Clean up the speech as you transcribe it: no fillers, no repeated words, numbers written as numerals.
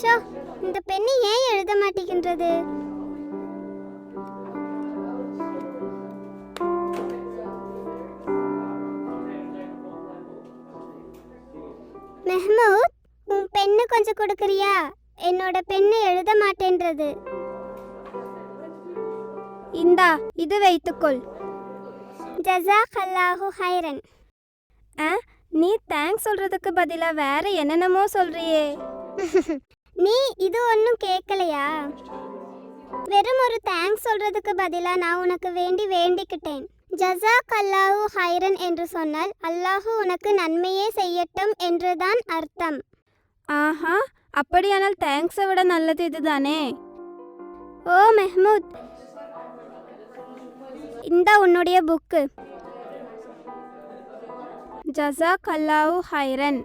Show, இந்த பெண்ணு ஏன் எழுத மாட்டேங்கின்றது? மெஹமூத், உன் பெண்ணு கொஞ்சம் கொடுக்கறியா? என்னோட பெண்ணு எழுத மாட்டேன்றது. இந்தா, இது வைத்துக்கொள். ஜஸாக்கல்லாஹு ஹைரன். நீ தேங்க்ஸ் சொல்றதுக்கு பதிலா வேற என்னென்னமோ சொல்றியே. நீ இது ஒன்றும் கேட்கலையா? வெறும் ஒரு தேங்க்ஸ் சொல்றதுக்கு பதிலா நான் உனக்கு வேண்டிக்கிட்டேன். ஜஸாக்கல்லாஹு ஹைரன் என்று சொன்னால் அல்லாஹு உனக்கு நன்மையே செய்யட்டும் என்றுதான் அர்த்தம். ஆஹா, அப்படியானால் தேங்க்ஸை விட நல்லது இதுதானே. ஓ மெஹமூத், இந்த உன்னுடைய புக்கு. ஜஸாக்கல்லாஹு ஹைரன்.